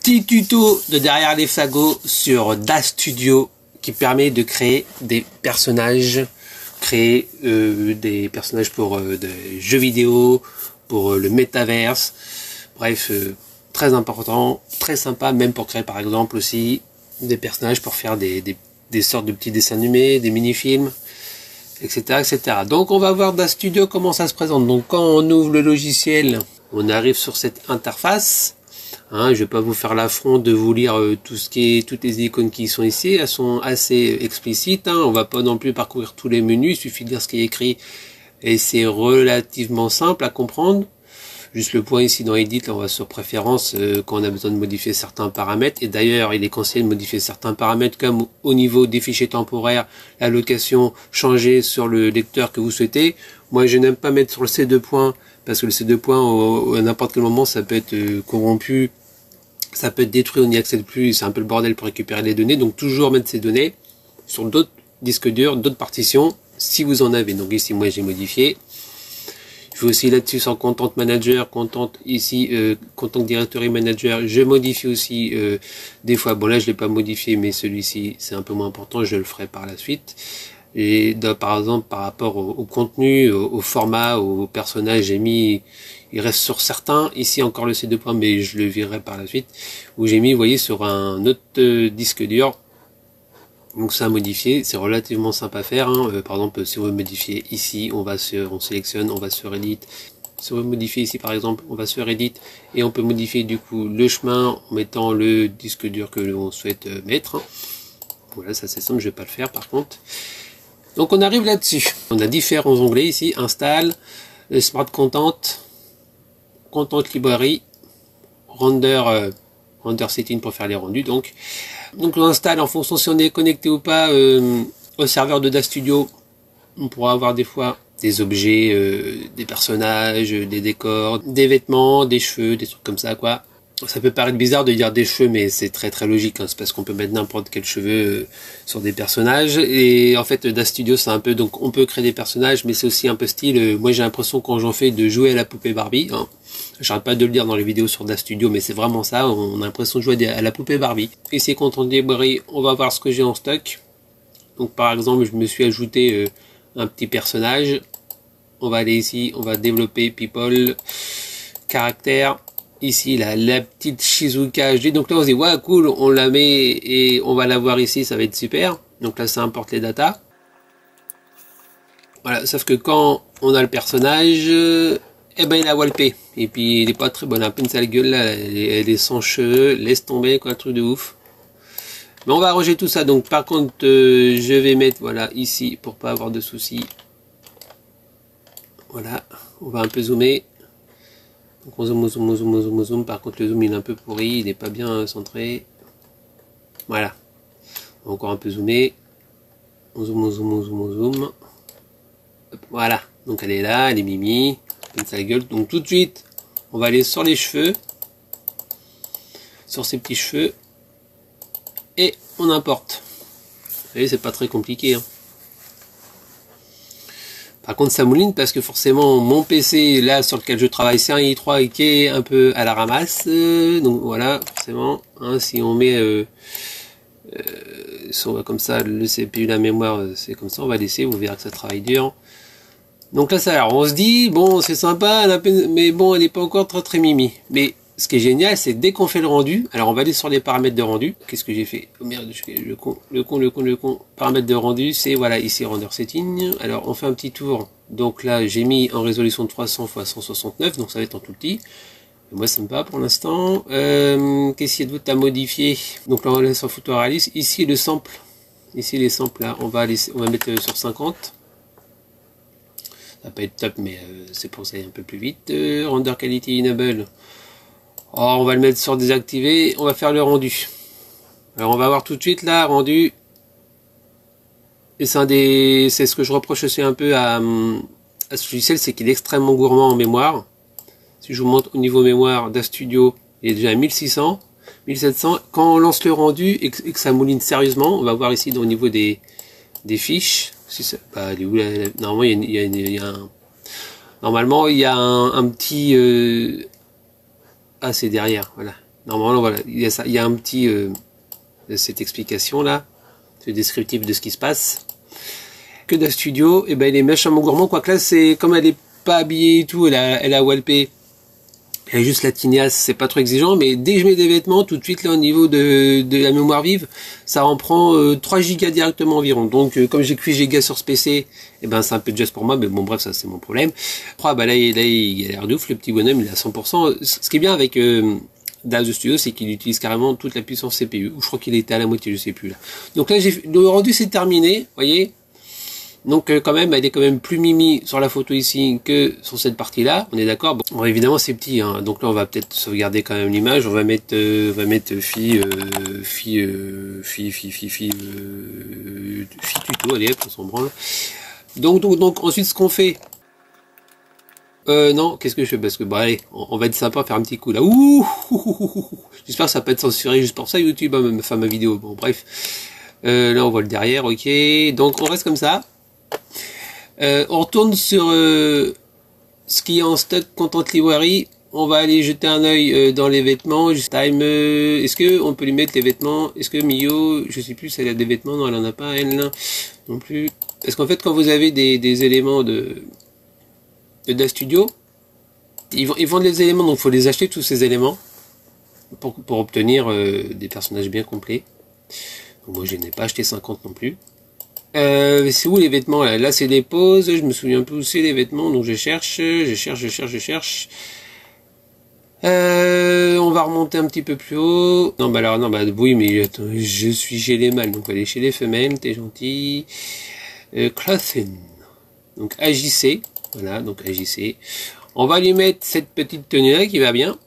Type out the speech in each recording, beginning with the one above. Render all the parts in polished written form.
Petit tuto de derrière les fagots sur DAZ Studio qui permet de créer des personnages, des personnages pour des jeux vidéo, pour le métaverse, bref, très important, très sympa, même pour créer par exemple aussi des personnages pour faire des sortes de petits dessins animés, des mini-films, etc., etc. Donc on va voir DAZ Studio comment ça se présente. Donc quand on ouvre le logiciel, on arrive sur cette interface. Je vais pas vous faire l'affront de vous lire toutes les icônes qui sont ici, elles sont assez explicites. On va pas non plus parcourir tous les menus, il suffit de lire ce qui est écrit et c'est relativement simple à comprendre. Juste le point ici dans Edit, là on va sur Préférences quand on a besoin de modifier certains paramètres. Et d'ailleurs, il est conseillé de modifier certains paramètres comme au niveau des fichiers temporaires, la location, changer sur le lecteur que vous souhaitez. Moi, je n'aime pas mettre sur le C2 points parce que le C2 points, à n'importe quel moment, ça peut être corrompu, ça peut être détruit, on n'y accède plus, c'est un peu le bordel pour récupérer les données. Donc toujours mettre ces données sur d'autres disques durs, d'autres partitions, si vous en avez. Donc ici, moi, j'ai modifié. Je vais aussi là-dessus sur Content Manager, Content Directory Manager, je modifie aussi des fois, bon là je l'ai pas modifié mais celui-ci c'est un peu moins important, je le ferai par la suite. Et par exemple par rapport au contenu, au format, au personnage, j'ai mis, il reste sur certains, ici encore le C2 points mais je le virerai par la suite, où j'ai mis, vous voyez, sur un autre disque dur. Donc ça à modifier, c'est relativement simple à faire. Par exemple, si on veut modifier ici, on sélectionne, on va sur Edit. Si on veut modifier ici par exemple, on va sur Edit et on peut modifier du coup le chemin en mettant le disque dur que l'on souhaite mettre. Voilà, ça c'est simple, je vais pas le faire par contre. Donc on arrive là-dessus. On a différents onglets ici, Install, Smart Content, Content Library, Render Setting pour faire les rendus donc. Donc on installe en fonction si on est connecté ou pas au serveur de DAZ Studio. On pourra avoir des fois des objets, des personnages, des décors, des vêtements, des cheveux, des trucs comme ça quoi. Ça peut paraître bizarre de dire des cheveux mais c'est très très logique, c'est parce qu'on peut mettre n'importe quel cheveu sur des personnages. Et en fait DAZ Studio c'est un peu, donc on peut créer des personnages mais c'est aussi un peu style, moi j'ai l'impression quand j'en fais de jouer à la poupée Barbie. J'arrête pas de le dire dans les vidéos sur DAZ Studio, mais c'est vraiment ça, on a l'impression de jouer à la poupée Barbie. Ici, Content Library, on va voir ce que j'ai en stock. Donc par exemple, je me suis ajouté un petit personnage. On va aller ici, on va développer People, Caractère. Ici, la petite Shizuka HD. Donc là, on se dit, ouais, cool, on la met et on va la voir ici, ça va être super. Donc là, ça importe les datas. Voilà, sauf que quand on a le personnage... eh ben il a walpé, et puis il est pas très bon, un peu une sale gueule là, elle est sans cheveux, laisse tomber quoi, un truc de ouf. Mais on va arranger tout ça, donc par contre je vais mettre, voilà, ici, pour pas avoir de soucis. Voilà, on va un peu zoomer. Donc on zoom, par contre le zoom il est un peu pourri, il n'est pas bien centré. Voilà, on va encore un peu zoomer. On zoom. Hop, voilà, donc elle est là, elle est mimi. Sa gueule. Donc tout de suite on va aller sur les cheveux, sur ses petits cheveux, et on importe. Vous voyez, c'est pas très compliqué Par contre ça mouline parce que forcément mon PC là sur lequel je travaille c'est un i3 qui est un peu à la ramasse, donc voilà, forcément si on met si on va comme ça, le CPU, la mémoire, c'est comme ça, on va laisser, vous verrez que ça travaille dur. Donc là, ça, alors on se dit, bon, c'est sympa, mais bon, elle n'est pas encore très très mimi. Mais ce qui est génial, c'est dès qu'on fait le rendu, alors on va aller sur les paramètres de rendu. Qu'est-ce que j'ai fait? Oh merde, je fais le con. Paramètres de rendu, c'est voilà, ici Render Setting. Alors on fait un petit tour. Donc là, j'ai mis en résolution de 300 x 169, donc ça va être en tout petit. Et moi, ça me va pour l'instant. Qu'est-ce qu'il y a d'autre à modifier? Donc là, on laisse en photoréaliste. Ici, le sample. Ici, les samples, là, on va mettre sur 50. Ça va pas être top, mais c'est pour ça aller un peu plus vite. Render Quality Enable. Oh, on va le mettre sur désactivé. On va faire le rendu. Alors, on va voir tout de suite là, rendu. Et c'est ce que je reproche aussi un peu à ce logiciel, c'est qu'il est extrêmement gourmand en mémoire. Si je vous montre au niveau mémoire DAZ Studio, il est déjà à 1600, 1700. Quand on lance le rendu et que ça mouline sérieusement, on va voir ici au niveau des fiches. Si ça, bah, elle est où, là, normalement il y a un petit ah c'est derrière, voilà, Normalement, voilà, il y a ça, il y a un petit cette explication là, ce descriptif de ce qui se passe. Que dans Studio, et ben il est méchamment gourmand, quoique là c'est comme elle est pas habillée et tout, elle a walpé, elle a juste la tignasse, c'est pas trop exigeant, mais dès que je mets des vêtements, tout de suite là au niveau de la mémoire vive, ça en prend 3 gigas directement environ. Donc comme j'ai 8 gigas sur ce PC, et ben c'est un peu juste pour moi, mais bon bref, ça c'est mon problème. Après, bah là il a l'air de ouf, le petit bonhomme, il est à 100%. Ce qui est bien avec DAW Studio, c'est qu'il utilise carrément toute la puissance CPU, ou je crois qu'il était à la moitié, je sais plus là. Donc là le rendu c'est terminé, vous voyez. Donc quand même, elle est quand même plus mimi sur la photo ici que sur cette partie-là. On est d'accord. Bon, évidemment c'est petit, hein. Donc là on va peut-être sauvegarder quand même l'image. On va mettre fille tuto. Allez, hop, on s'en branle. Donc ensuite ce qu'on fait. Non, qu'est-ce que je fais? Parce que bah allez, on va être sympa, faire un petit coup là. Ouh, j'espère que ça va pas être censuré juste pour ça YouTube, hein, enfin ma vidéo. Bon bref. Là on voit le derrière, ok. Donc on reste comme ça. On retourne sur ce qui est en stock Content Library. On va aller jeter un œil dans les vêtements. Time, est-ce que on peut lui mettre les vêtements? Est-ce que Mio, je sais plus, elle a des vêtements? Non, elle en a pas, elle non plus. Parce qu'en fait, quand vous avez des éléments de DAW Studio, ils vendent les éléments, donc il faut les acheter tous ces éléments pour obtenir des personnages bien complets. Donc moi, je n'ai pas acheté 50 non plus. C'est où les vêtements là? Là c'est les poses, je me souviens plus où c'est les vêtements, donc je cherche. On va remonter un petit peu plus haut. Non bah alors non bah oui mais attends, je suis chez les mâles, donc on va aller chez les femelles, t'es gentil. Clothing. Donc agissez, voilà, donc agissez. On va lui mettre cette petite tenue là qui va bien.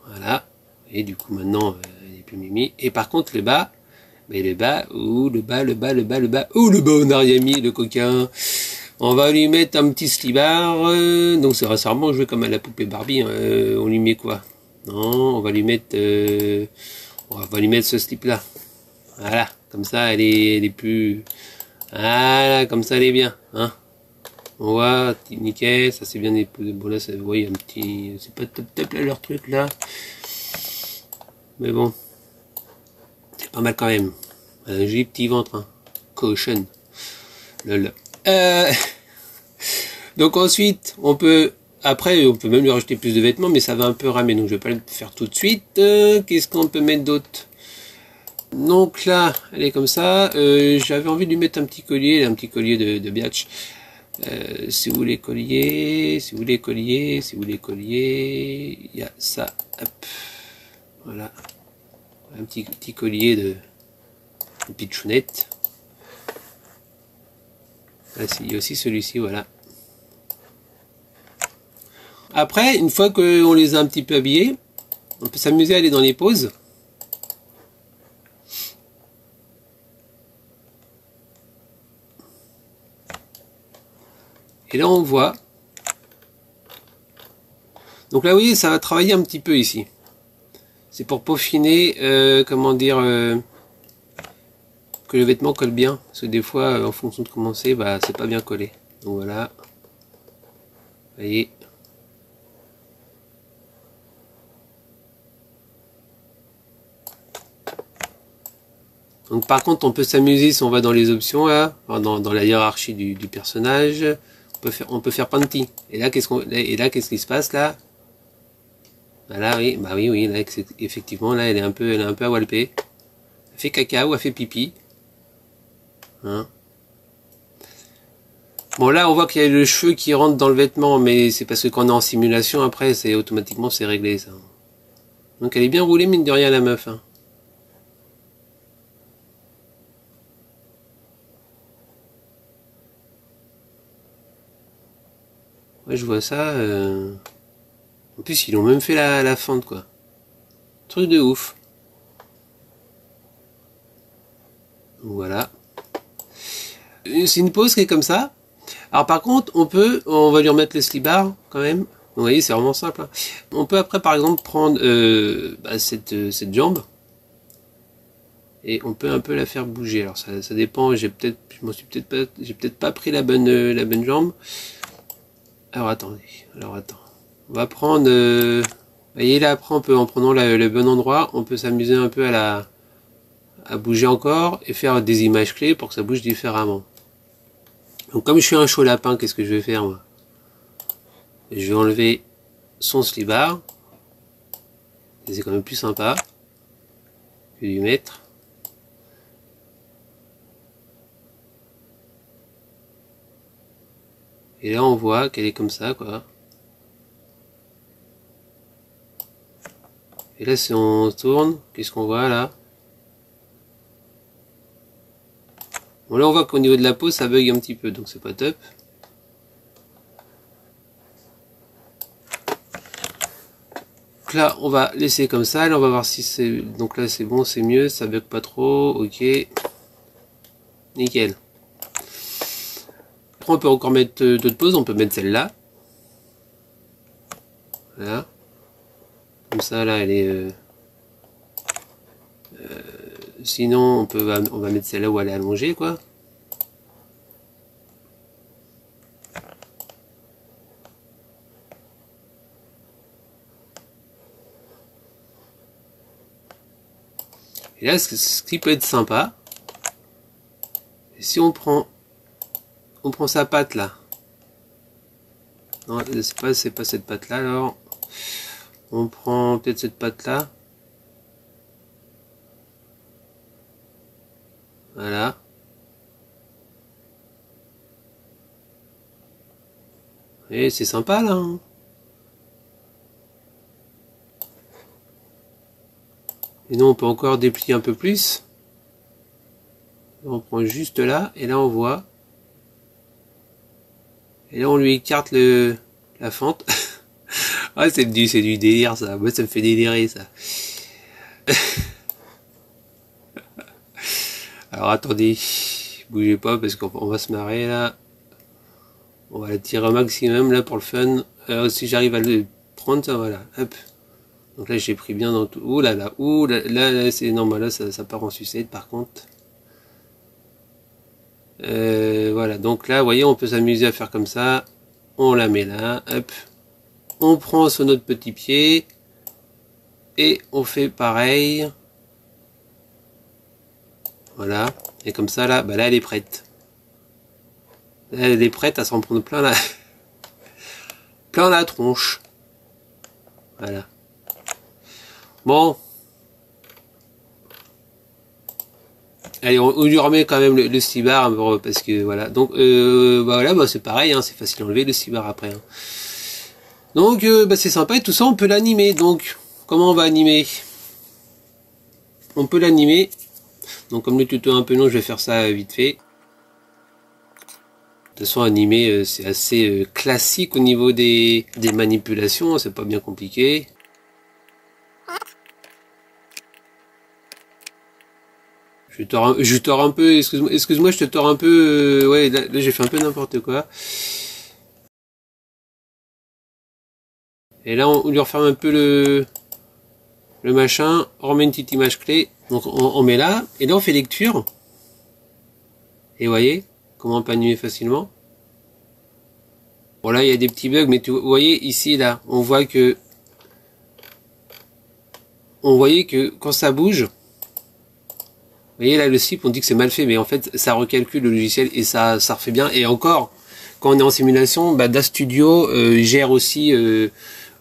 Voilà. Et du coup maintenant plus mimi. Et par contre le bas, mais le bas, ou le bas, on n'a rien mis, le coquin. On va lui mettre un petit slibard, donc c'est récemment joué comme à la poupée Barbie, hein. On lui met quoi? Non, on va lui mettre ce slip là. Voilà, comme ça elle est plus, voilà, comme ça elle est bien, hein. On voit, nickel, ça c'est bien déposé. Bon là, vous voyez un petit, c'est pas top là leur truc là, mais bon. Pas mal quand même. Un joli petit ventre. Hein. Caution. Lol. Donc ensuite, après, on peut même lui rajouter plus de vêtements, mais ça va un peu ramer. Donc je vais pas le faire tout de suite. Qu'est-ce qu'on peut mettre d'autre? Donc là, elle est comme ça. J'avais envie de lui mettre un petit collier de biatch. C'est où les colliers? Il y a ça. Hop. Voilà. Un petit collier de pitchounette. Ah, il y a aussi celui-ci, voilà. Après, une fois qu'on les a un petit peu habillés, on peut s'amuser à aller dans les poses. Et là, on voit. Donc là, vous voyez, ça va travailler un petit peu ici. C'est pour peaufiner, comment dire, que le vêtement colle bien. Parce que des fois, en fonction de comment c'est, bah, c'est pas bien collé. Donc voilà. Vous voyez. Donc par contre, on peut s'amuser si on va dans les options, là, dans la hiérarchie du personnage. On peut faire panty. Et là, qu'est-ce qui se passe là? Voilà, oui, bah oui, là, effectivement, là, elle est un peu à walper. Elle fait caca ou elle fait pipi. Hein. Bon, là, on voit qu'il y a le cheveu qui rentre dans le vêtement, mais c'est parce que quand on est en simulation, après, automatiquement, c'est réglé, ça. Donc, elle est bien roulée, mine de rien, la meuf, hein. Ouais, je vois ça. En plus, ils l'ont même fait la fente, quoi. Truc de ouf. Voilà. C'est une pose qui est comme ça. Alors par contre, on va lui remettre le slibard quand même. Vous voyez, c'est vraiment simple. Hein. On peut après, par exemple, prendre cette jambe et on peut un peu la faire bouger. Alors ça dépend. J'ai peut-être pas pris la bonne jambe. Alors attendez. On va prendre... vous voyez là, après, on peut, en prenant le bon endroit, on peut s'amuser un peu à bouger encore et faire des images clés pour que ça bouge différemment. Donc comme je suis un chaud lapin, qu'est-ce que je vais faire moi? Je vais enlever son slibard. C'est quand même plus sympa. Je vais lui mettre. Et là on voit qu'elle est comme ça quoi. Et là si on tourne, qu'est-ce qu'on voit là? Bon là on voit qu'au niveau de la peau ça bug un petit peu, donc c'est pas top. Donc là on va laisser comme ça, là on va voir si c'est... Donc là c'est bon, c'est mieux, ça bug pas trop, ok. Nickel. Après on peut encore mettre d'autres poses, on peut mettre celle-là. Voilà. Comme ça là elle est... sinon on va mettre celle-là où elle est allongée quoi. Et là, ce qui peut être sympa, si on prend sa patte là. Non, c'est pas cette patte là. Alors, on prend peut-être cette patte là. Voilà. Et c'est sympa là. Hein. Et nous on peut encore déplier un peu plus. On prend juste là et là on voit. Et là on lui écarte la fente. Ah c'est du délire ça. Moi ça me fait délirer ça. Alors attendez, bougez pas parce qu'on va se marrer là. On va la tirer au maximum là pour le fun. Alors si j'arrive à le prendre ça voilà. Hop. Donc là j'ai pris bien dans tout. Ouh là là, là c'est normal, là ça part en sucette par contre. Voilà, donc là vous voyez on peut s'amuser à faire comme ça. On la met là, hop. On prend sur notre petit pied. Et on fait pareil. Voilà. Et comme ça là, bah là elle est prête. Là, elle est prête à s'en prendre plein la tronche. Voilà. Bon. Allez, on lui remet quand même le slibard parce que voilà. Donc bah voilà, bah c'est pareil, hein, c'est facile à enlever le slibard après. Hein. Donc bah c'est sympa et tout ça on peut l'animer. Donc comment on va animer? On peut l'animer. Donc comme le tuto est un peu long, je vais faire ça vite fait. De toute façon animer c'est assez classique au niveau des manipulations, c'est pas bien compliqué. Je tords un peu, excuse-moi, je te tords un peu, ouais, là j'ai fait un peu n'importe quoi. Et là, on lui referme un peu le machin, on remet une petite image clé, donc on met là, et là on fait lecture. Et vous voyez, comment on peut animer facilement. Bon là, il y a des petits bugs, mais vous voyez ici, là, on voyait que quand ça bouge, vous voyez là le slip on dit que c'est mal fait mais en fait ça recalcule le logiciel et ça refait bien. Et encore quand on est en simulation, bah, DAZ Studio gère aussi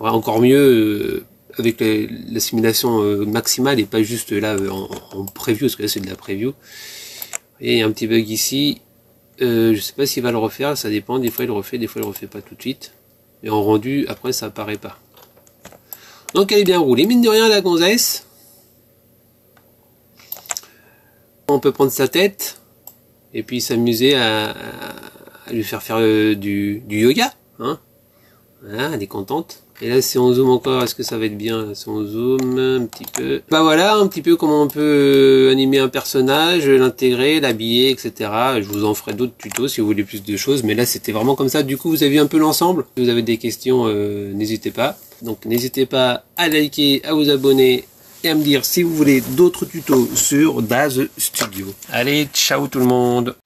encore mieux avec la simulation maximale et pas juste là en preview parce que là c'est de la preview. Et il y a un petit bug ici, je sais pas s'il va le refaire, ça dépend, des fois il le refait, des fois il le refait pas tout de suite. Et en rendu après ça apparaît pas. Donc elle est bien roulée, mine de rien la gonzesse. On peut prendre sa tête et puis s'amuser à lui faire du yoga. Hein, voilà, elle est contente. Et là, si on zoome encore, est-ce que ça va être bien? Si on zoome un petit peu. Bah voilà, un petit peu comment on peut animer un personnage, l'intégrer, l'habiller, etc. Je vous en ferai d'autres tutos si vous voulez plus de choses. Mais là, c'était vraiment comme ça. Du coup, vous avez vu un peu l'ensemble. Si vous avez des questions, n'hésitez pas. Donc, n'hésitez pas à liker, à vous abonner et à me dire si vous voulez d'autres tutos sur DAZ Studio. Allez, ciao tout le monde!